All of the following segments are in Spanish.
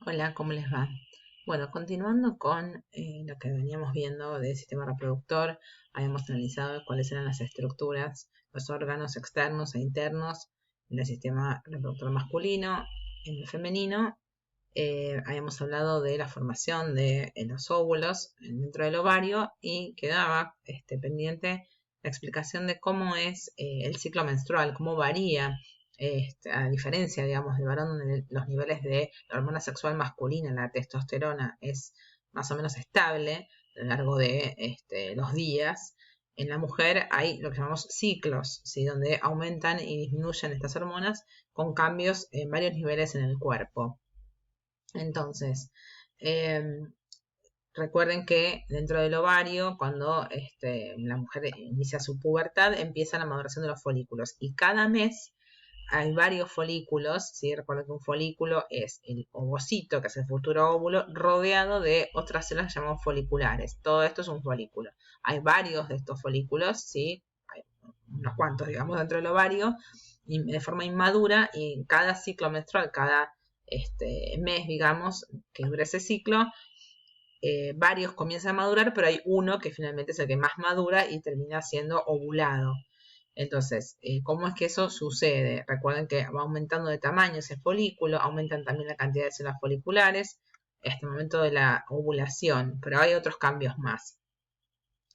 Hola, ¿cómo les va? Bueno, continuando con lo que veníamos viendo del sistema reproductor, habíamos analizado cuáles eran las estructuras, los órganos externos e internos en el sistema reproductor masculino, en el femenino. Habíamos hablado de la formación de los óvulos dentro del ovario y quedaba pendiente la explicación de cómo es el ciclo menstrual, cómo varía a diferencia, digamos, del varón, donde los niveles de la hormona sexual masculina, la testosterona, es más o menos estable a lo largo de los días. En la mujer hay lo que llamamos ciclos, ¿sí? Donde aumentan y disminuyen estas hormonas con cambios en varios niveles en el cuerpo. Entonces, eh, recuerden que dentro del ovario, cuando la mujer inicia su pubertad, empieza la maduración de los folículos. Y cada mes hay varios folículos, ¿sí? Recuerden que un folículo es el ovocito, que es el futuro óvulo, rodeado de otras células que llamamos foliculares. Todo esto es un folículo. Hay varios de estos folículos, ¿sí? Hay unos cuantos, digamos, dentro del ovario, de forma inmadura, y en cada ciclo menstrual, cada mes, digamos, que dura ese ciclo, varios comienzan a madurar, pero hay uno que finalmente es el que más madura y termina siendo ovulado. Entonces, ¿cómo es que eso sucede? Recuerden que va aumentando de tamaño ese folículo, aumentan también la cantidad de células foliculares hasta el momento de la ovulación, pero hay otros cambios más.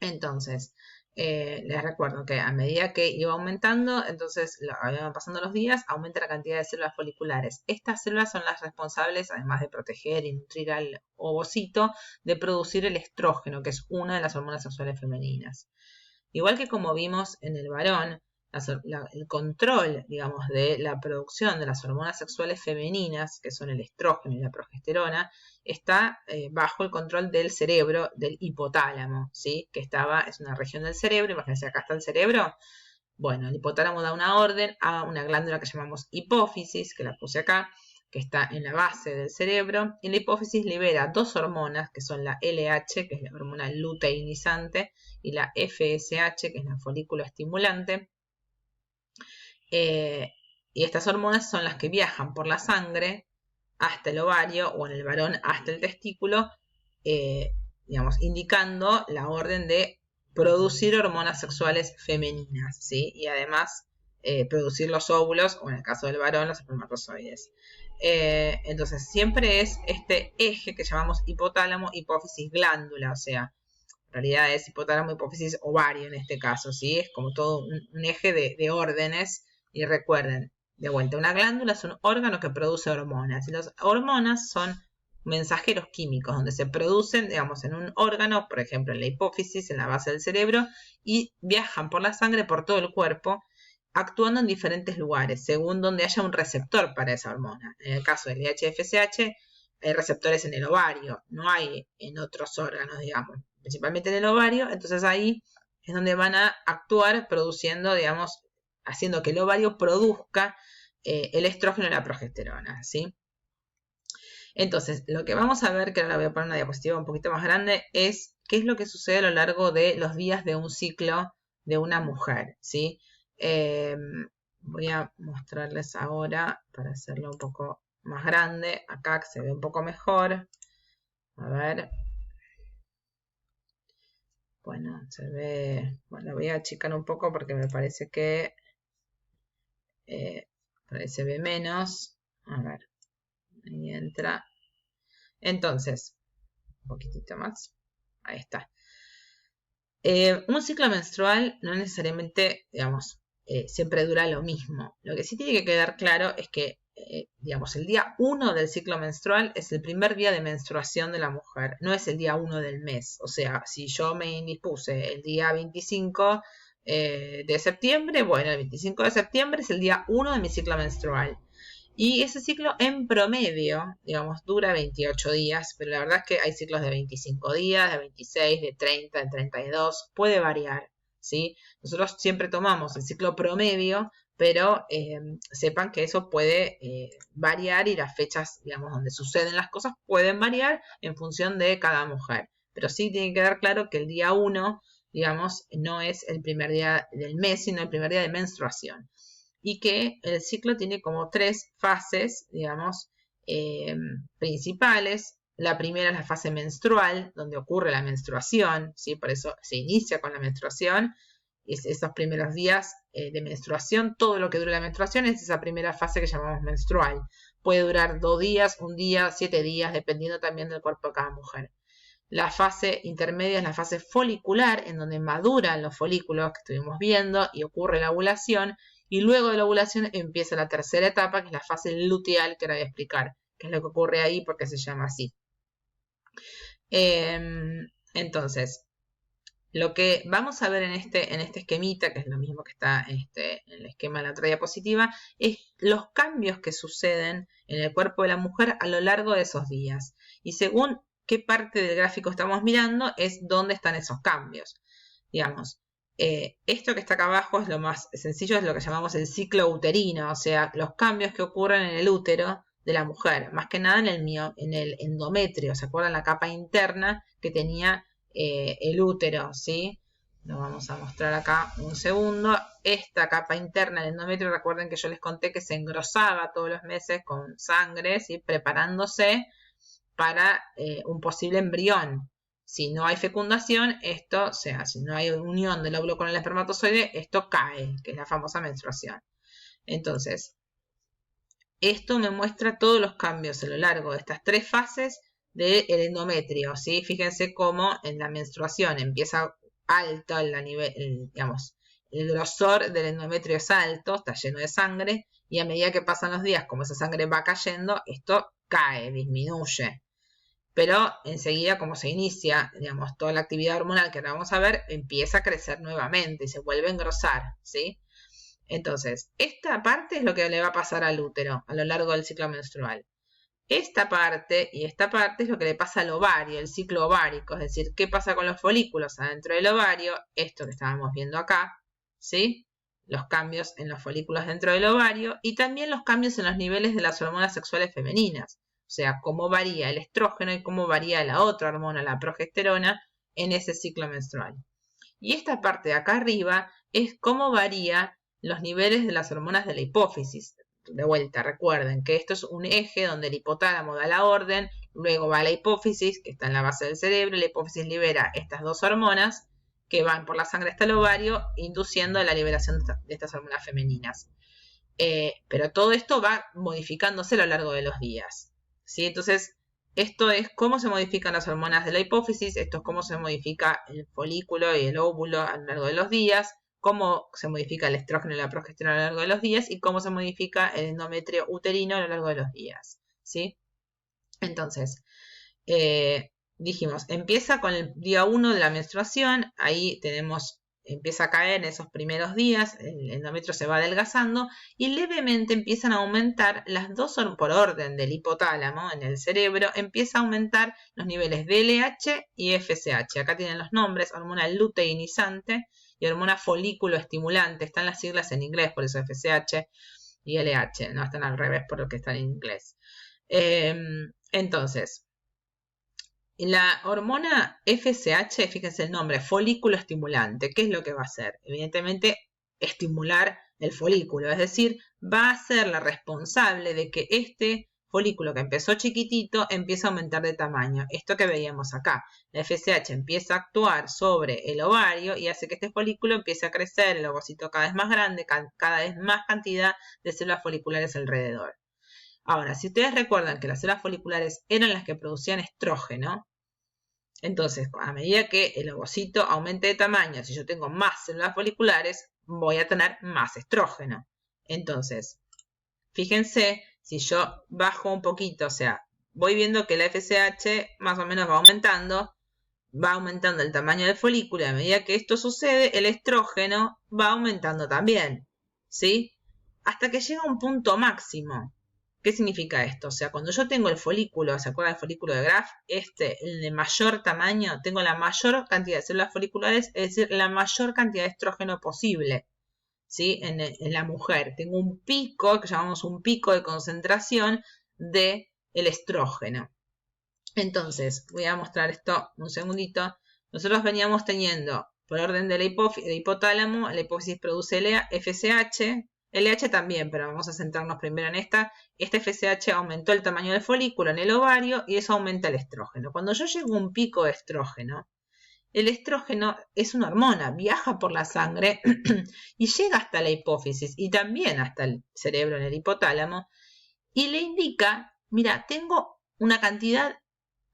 Entonces, les recuerdo que a medida que iba aumentando, entonces iban pasando los días, aumenta la cantidad de células foliculares. Estas células son las responsables, además de proteger y nutrir al ovocito, de producir el estrógeno, que es una de las hormonas sexuales femeninas. Igual que como vimos en el varón, el control, digamos, de la producción de las hormonas sexuales femeninas, que son el estrógeno y la progesterona, está bajo el control del cerebro, del hipotálamo, ¿sí? Es una región del cerebro. Imagínense, acá está el cerebro. Bueno, el hipotálamo da una orden a una glándula que llamamos hipófisis, que la puse acá, que está en la base del cerebro, y la hipófisis libera dos hormonas, que son la LH, que es la hormona luteinizante, y la FSH, que es la folículo estimulante. Y estas hormonas son las que viajan por la sangre hasta el ovario, o en el varón hasta el testículo, digamos, indicando la orden de producir hormonas sexuales femeninas, ¿sí? Y además producir los óvulos, o en el caso del varón, los espermatozoides. Entonces, siempre es este eje que llamamos hipotálamo, hipófisis, glándula, o sea, en realidad es hipotálamo, hipófisis, ovario en este caso, ¿sí? Es como todo un eje de órdenes. Y recuerden, de vuelta, una glándula es un órgano que produce hormonas, y las hormonas son mensajeros químicos donde se producen, digamos, en un órgano, por ejemplo, en la hipófisis, en la base del cerebro, y viajan por la sangre, por todo el cuerpo, actuando en diferentes lugares, según donde haya un receptor para esa hormona. En el caso del IHFSH, hay receptores en el ovario, no hay en otros órganos, digamos, principalmente en el ovario. Entonces ahí es donde van a actuar produciendo, digamos, haciendo que el ovario produzca el estrógeno y la progesterona, ¿sí? Entonces, lo que vamos a ver, que ahora voy a poner una diapositiva un poquito más grande, es qué es lo que sucede a lo largo de los días de un ciclo de una mujer, ¿sí? Voy a mostrarles ahora para hacerlo un poco más grande. Acá se ve un poco mejor. A ver. Bueno, se ve. Bueno, voy a achicar un poco porque me parece que se ve menos. A ver. Ahí entra. Entonces, un poquitito más. Ahí está. Un ciclo menstrual no necesariamente, digamos, siempre dura lo mismo. Lo que sí tiene que quedar claro es que, digamos, el día 1 del ciclo menstrual es el primer día de menstruación de la mujer, no es el día 1 del mes. O sea, si yo me indispuse el día 25 de septiembre, bueno, el 25 de septiembre es el día 1 de mi ciclo menstrual. Y ese ciclo en promedio, digamos, dura 28 días, pero la verdad es que hay ciclos de 25 días, de 26, de 30, de 32, puede variar, ¿sí? Nosotros siempre tomamos el ciclo promedio, pero sepan que eso puede variar, y las fechas, digamos, donde suceden las cosas pueden variar en función de cada mujer. Pero sí tiene que quedar claro que el día 1, digamos, no es el primer día del mes, sino el primer día de menstruación. Y que el ciclo tiene como 3 fases, digamos, principales. La primera es la fase menstrual, donde ocurre la menstruación, ¿sí? Por eso se inicia con la menstruación. Esos primeros días de menstruación, todo lo que dura la menstruación es esa primera fase que llamamos menstrual. Puede durar 2 días, 1 día, 7 días, dependiendo también del cuerpo de cada mujer. La fase intermedia es la fase folicular, en donde maduran los folículos que estuvimos viendo y ocurre la ovulación. Y luego de la ovulación empieza la tercera etapa, que es la fase luteal, que ahora voy a explicar qué es lo que ocurre ahí, porque se llama así. Entonces, lo que vamos a ver en este esquemita, que es lo mismo que está en el esquema de la otra diapositiva, es los cambios que suceden en el cuerpo de la mujer a lo largo de esos días. Y según qué parte del gráfico estamos mirando, es dónde están esos cambios. Digamos, esto que está acá abajo es lo más sencillo, es lo que llamamos el ciclo uterino, o sea, los cambios que ocurren en el útero de la mujer, más que nada en el endometrio. ¿Se acuerdan la capa interna que tenía el útero? ¿Sí? Lo vamos a mostrar acá un segundo. Esta capa interna del endometrio, recuerden que yo les conté que se engrosaba todos los meses con sangre, ¿sí? Preparándose para un posible embrión. Si no hay fecundación, esto, o sea, si no hay unión del óvulo con el espermatozoide, esto cae, que es la famosa menstruación. Entonces, esto me muestra todos los cambios a lo largo de estas 3 fases del endometrio, ¿sí? Fíjense cómo en la menstruación empieza alto digamos, el grosor del endometrio es alto, está lleno de sangre, y a medida que pasan los días, como esa sangre va cayendo, esto cae, disminuye. Pero enseguida, como se inicia, digamos, toda la actividad hormonal que ahora vamos a ver, empieza a crecer nuevamente y se vuelve a engrosar, ¿sí? Entonces, esta parte es lo que le va a pasar al útero a lo largo del ciclo menstrual. Esta parte y esta parte es lo que le pasa al ovario, el ciclo ovárico, es decir, qué pasa con los folículos adentro del ovario, esto que estábamos viendo acá, ¿sí? Los cambios en los folículos dentro del ovario y también los cambios en los niveles de las hormonas sexuales femeninas, o sea, cómo varía el estrógeno y cómo varía la otra hormona, la progesterona, en ese ciclo menstrual. Y esta parte de acá arriba es cómo varía los niveles de las hormonas de la hipófisis. De vuelta, recuerden que esto es un eje donde el hipotálamo da la orden, luego va a la hipófisis, que está en la base del cerebro, y la hipófisis libera estas 2 hormonas que van por la sangre hasta el ovario, induciendo la liberación de estas hormonas femeninas. Pero todo esto va modificándose a lo largo de los días, ¿sí? Entonces, esto es cómo se modifican las hormonas de la hipófisis, esto es cómo se modifica el folículo y el óvulo a lo largo de los días, cómo se modifica el estrógeno y la progesterona a lo largo de los días y cómo se modifica el endometrio uterino a lo largo de los días, ¿sí? Entonces, dijimos, empieza con el día 1 de la menstruación, ahí empieza a caer en esos primeros días, el endometrio se va adelgazando y levemente empiezan a aumentar las 2 por orden del hipotálamo en el cerebro, empieza a aumentar los niveles de LH y FSH. Acá tienen los nombres, hormona luteinizante y hormona folículo estimulante. Están las siglas en inglés, por eso FSH y LH, no están al revés por lo que están en inglés. Entonces, la hormona FSH, fíjense el nombre, folículo estimulante. ¿Qué es lo que va a hacer? Evidentemente, estimular el folículo, es decir, va a ser la responsable de que este folículo que empezó chiquitito empiece a aumentar de tamaño. Esto que veíamos acá. La FSH empieza a actuar sobre el ovario y hace que este folículo empiece a crecer, el ovocito cada vez más grande, cada vez más cantidad de células foliculares alrededor. Ahora, si ustedes recuerdan que las células foliculares eran las que producían estrógeno, entonces a medida que el ovocito aumente de tamaño, si yo tengo más células foliculares, voy a tener más estrógeno. Entonces, fíjense, si yo bajo un poquito, o sea, voy viendo que la FSH más o menos va aumentando el tamaño del folículo y a medida que esto sucede, el estrógeno va aumentando también, ¿sí? Hasta que llega a un punto máximo. ¿Qué significa esto? O sea, cuando yo tengo el folículo, ¿se acuerdan del folículo de Graf? El de mayor tamaño, tengo la mayor cantidad de células foliculares, es decir, la mayor cantidad de estrógeno posible, ¿sí? En la mujer. Tengo un pico, que llamamos un pico de concentración del estrógeno. Entonces, voy a mostrar esto un segundito. Nosotros veníamos teniendo, por orden de la hipotálamo, la hipófisis produce FSH, LH también, pero vamos a centrarnos primero en esta. Este FSH aumentó el tamaño del folículo en el ovario y eso aumenta el estrógeno. Cuando yo llego a un pico de estrógeno, el estrógeno es una hormona, viaja por la sangre y llega hasta la hipófisis y también hasta el cerebro en el hipotálamo y le indica, mira, tengo una cantidad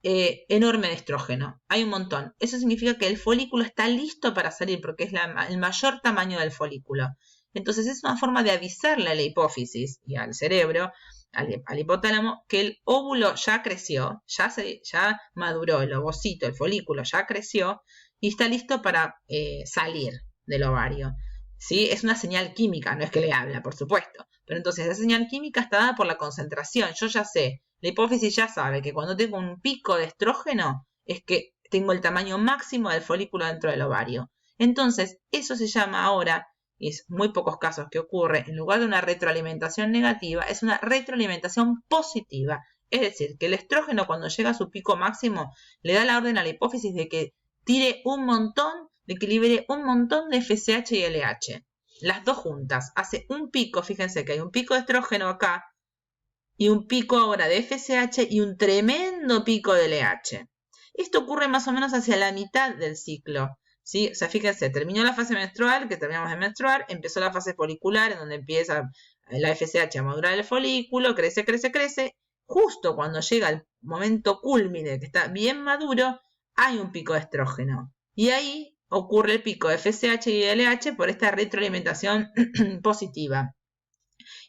enorme de estrógeno, hay un montón. Eso significa que el folículo está listo para salir porque es el mayor tamaño del folículo. Entonces es una forma de avisarle a la hipófisis y al cerebro, al hipotálamo, que el óvulo ya creció, ya maduró, el ovocito, el folículo ya creció y está listo para salir del ovario. ¿Sí? Es una señal química, no es que le habla, por supuesto. Pero entonces esa señal química está dada por la concentración. Yo ya sé, la hipófisis ya sabe que cuando tengo un pico de estrógeno es que tengo el tamaño máximo del folículo dentro del ovario. Entonces, eso se llama ahora, y es muy pocos casos que ocurre, en lugar de una retroalimentación negativa, es una retroalimentación positiva. Es decir, que el estrógeno cuando llega a su pico máximo le da la orden a la hipófisis de que tire un montón, de que libere un montón de FSH y LH. Las dos juntas. Hace un pico, fíjense que hay un pico de estrógeno acá y un pico ahora de FSH y un tremendo pico de LH. Esto ocurre más o menos hacia la mitad del ciclo. ¿Sí? O sea, fíjense, terminó la fase menstrual, que terminamos de menstruar, empezó la fase folicular, en donde empieza la FSH a madurar el folículo, crece, crece, crece. Justo cuando llega el momento cúlmine, que está bien maduro, hay un pico de estrógeno. Y ahí ocurre el pico de FSH y LH por esta retroalimentación positiva.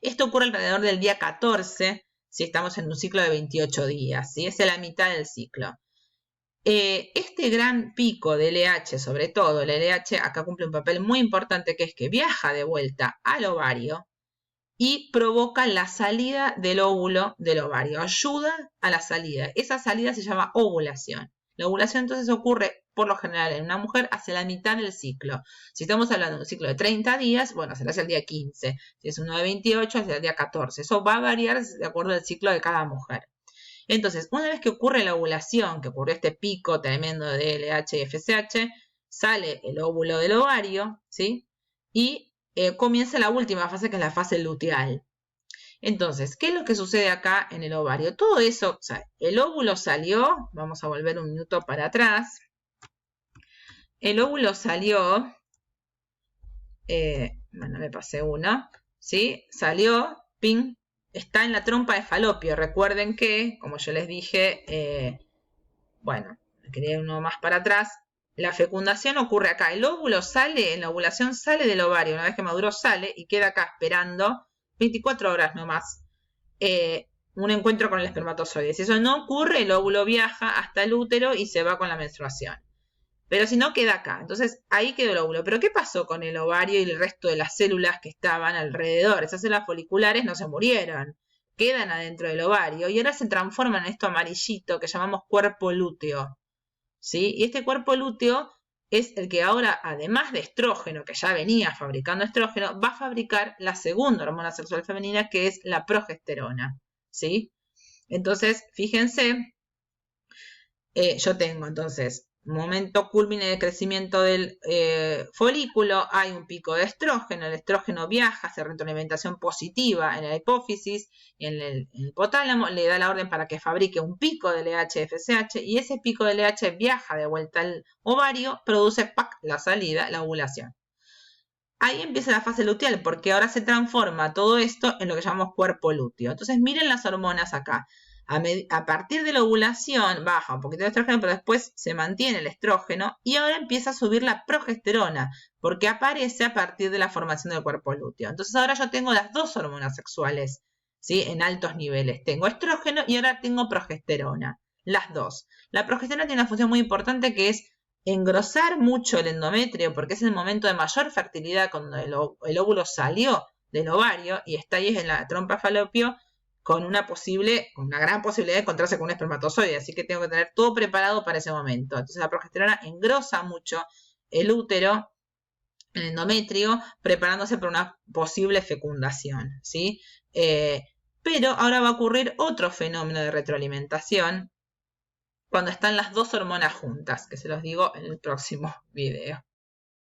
Esto ocurre alrededor del día 14, si estamos en un ciclo de 28 días, ¿sí? Es la mitad del ciclo. Este gran pico de LH, sobre todo el LH, acá cumple un papel muy importante, que es que viaja de vuelta al ovario y provoca la salida del óvulo del ovario, ayuda a la salida. Esa salida se llama ovulación. La ovulación entonces ocurre por lo general en una mujer hacia la mitad del ciclo. Si estamos hablando de un ciclo de 30 días, bueno, será hacia el día 15. Si es uno de 28, hacia el día 14. Eso va a variar de acuerdo al ciclo de cada mujer. Entonces, una vez que ocurre la ovulación, que ocurre este pico tremendo de LH y FSH, sale el óvulo del ovario, ¿sí? Y comienza la última fase, que es la fase luteal. Entonces, ¿qué es lo que sucede acá en el ovario? Todo eso, o sea, el óvulo salió, vamos a volver un minuto para atrás. El óvulo salió, bueno, me pasé uno, ¿sí? Salió, ping, está en la trompa de Falopio. Recuerden que, como yo les dije, bueno, quería uno más para atrás. La fecundación ocurre acá. El óvulo sale, en la ovulación sale del ovario. Una vez que maduró sale y queda acá esperando 24 horas nomás. Un encuentro con el espermatozoide. Si eso no ocurre, el óvulo viaja hasta el útero y se va con la menstruación. Pero si no, queda acá. Entonces, ahí quedó el óvulo. ¿Pero qué pasó con el ovario y el resto de las células que estaban alrededor? Esas células foliculares no se murieron. Quedan adentro del ovario y ahora se transforman en esto amarillito que llamamos cuerpo lúteo. ¿Sí? Y este cuerpo lúteo es el que ahora, además de estrógeno, que ya venía fabricando estrógeno, va a fabricar la segunda hormona sexual femenina, que es la progesterona. ¿Sí? Entonces, fíjense, yo tengo entonces momento cúlmine de crecimiento del folículo, hay un pico de estrógeno, el estrógeno viaja, hace retroalimentación positiva en la hipófisis, en el hipotálamo, le da la orden para que fabrique un pico de LH-FSH y ese pico de LH viaja de vuelta al ovario, produce ¡pac! La salida, la ovulación. Ahí empieza la fase luteal, porque ahora se transforma todo esto en lo que llamamos cuerpo lúteo. Entonces miren las hormonas acá. A partir de la ovulación baja un poquito de estrógeno, pero después se mantiene el estrógeno y ahora empieza a subir la progesterona, porque aparece a partir de la formación del cuerpo lúteo. Entonces ahora yo tengo las dos hormonas sexuales, ¿sí? En altos niveles. Tengo estrógeno y ahora tengo progesterona. Las dos. La progesterona tiene una función muy importante, que es engrosar mucho el endometrio, porque es el momento de mayor fertilidad cuando el óvulo salió del ovario y está ahí en la trompa falopio, con una gran posibilidad de encontrarse con un espermatozoide, así que tengo que tener todo preparado para ese momento. Entonces la progesterona engrosa mucho el útero, el endometrio, preparándose para una posible fecundación, ¿sí? Pero ahora va a ocurrir otro fenómeno de retroalimentación cuando están las dos hormonas juntas, que se los digo en el próximo video.